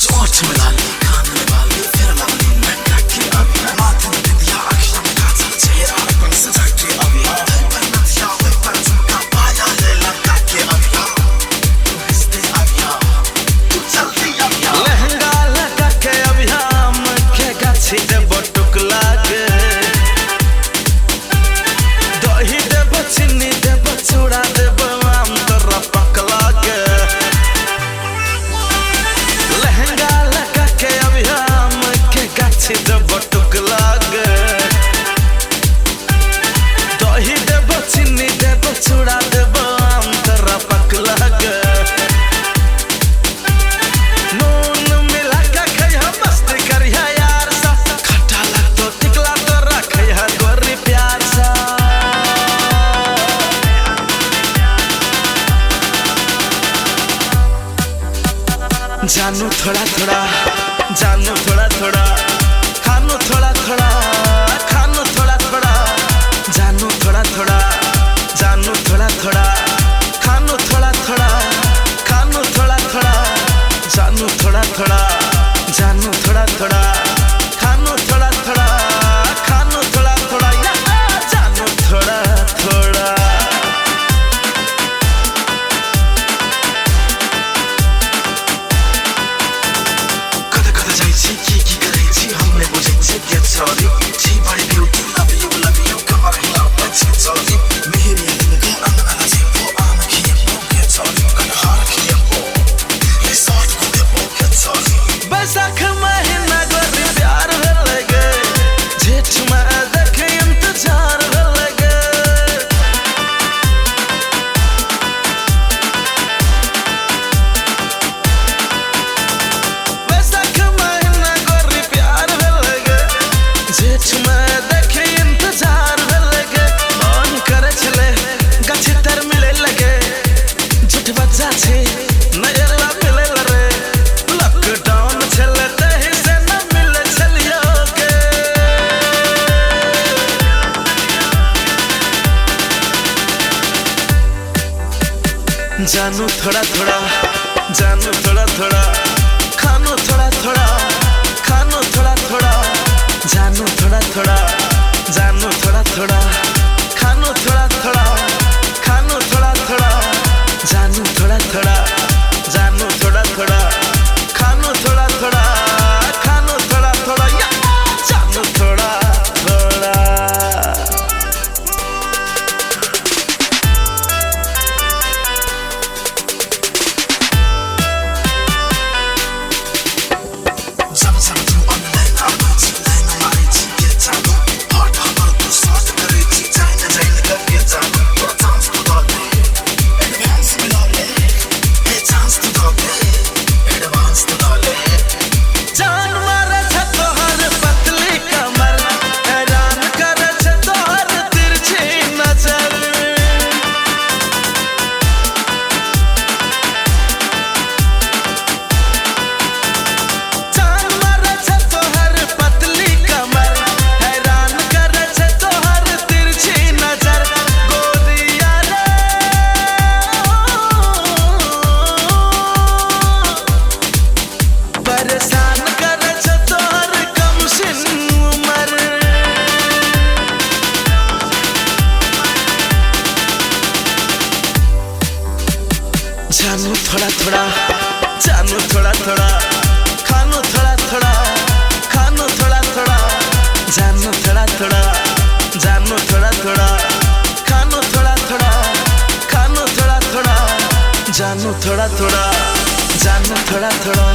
सोच मिला ली कान में बाली फिर लवली मैं के अभी माथे में बिंदिया अखियों में काजल चेहरा अपन सजा के अभी पर नथिया हुए पर झुमका पाया ले लगा के अभी तू हंसते अभी तू चलती अभी लहंगा लगा के अभी हम के गाछी दे बटुक लागे दही दे बचनी दे बचूड़ा दे आम तोरा पक लागे लहंगा लगा के अभी हम के गाछी दे बटुक लागे दही दे बचनी दे बचूड़ा दे आम तोरा पक लागे नून मिला के खइहा मस्ती करिहा यार सा खट्टा लगतो टिकला तो रखइहा गोरी प्यार सा जानू थोड़ा थोड़ा जानू थोड़ा थोड़ा खानू थोड़ा थोड़ा खानू थोड़ा थोड़ा जानू थोड़ा थोड़ा जानू थोड़ा थोड़ा खानू थोड़ा थोड़ा खानू थोड़ा थोड़ा जानू थोड़ा थोड़ा जानू थोड़ा थोड़ा खानू थोड़ा थोड़ा खानू थोड़ा थोड़ा या जानू थोड़ा थोड़ा कदा कदा जाइछि की करैछि हमने बुझैछि get sorry जी बड़ी ब्यूटी love you कमर हिला बच्चे sorry मेरी जिंदगी अंगना से वो आम की वो get sorry कल हार की वो ये साथ को दे वो get sorry बैसाख महीना गोरी प्यार हो लगे जेठ में देखे इंतजार हो लगे बैसाख महीना गोरी प्यार हो लगे जेठ में देखे इंतजार हो लगे मन करे चले गाछी तर मिले लगे झूठ बच्चा छे नजरला मिले रे लॉकडाउन चले तही से न मिले चलियो के जानू थोड़ा थोड़ा जानू थोड़ा थोड़ा खानू थोड़ा थोड़ा खानू थोड़ा थोड़ा जानू थोड़ा थोड़ा जानू थोड़ा थोड़ा खानू थोड़ा थोड़ा खानू थोड़ा थोड़ा जानू थोड़ा थोड़ा जानू थोड़ा थोड़ा खानू थोड़ा थोड़ा खानू थोड़ा थोड़ा या जानू थोड़ा थोड़ा जब जब तू ऑनलाइन आवाज़ लाइन मारेछि के चालू हॉट हमर तू शॉट करेछि जाइन जाइन करके चालू तो चांस तो दे एडवांस मिला ले ये चांस तो दे एडवांस तो ले जान मारे छ तोहर पतली कमर हैरान करे छ तोहर तिरछी नजर जान मारे छ तोहर पतली कमर हैरान करे छ तोहर तिरछी नजर गोरिया रे परेशान करे छ तोहर कमसिन उमर जानू थोड़ा थोड़ा जानू थोड़ा थोड़ा खानू थोड़ा थोड़ा खानू थोड़ा थोड़ा जानू थोड़ा थोड़ा जानू थोड़ा थोड़ा खानू थोड़ा थोड़ा खानू थोड़ा थोड़ा जानू थोड़ा थोड़ा जानू थोड़ा थोड़ा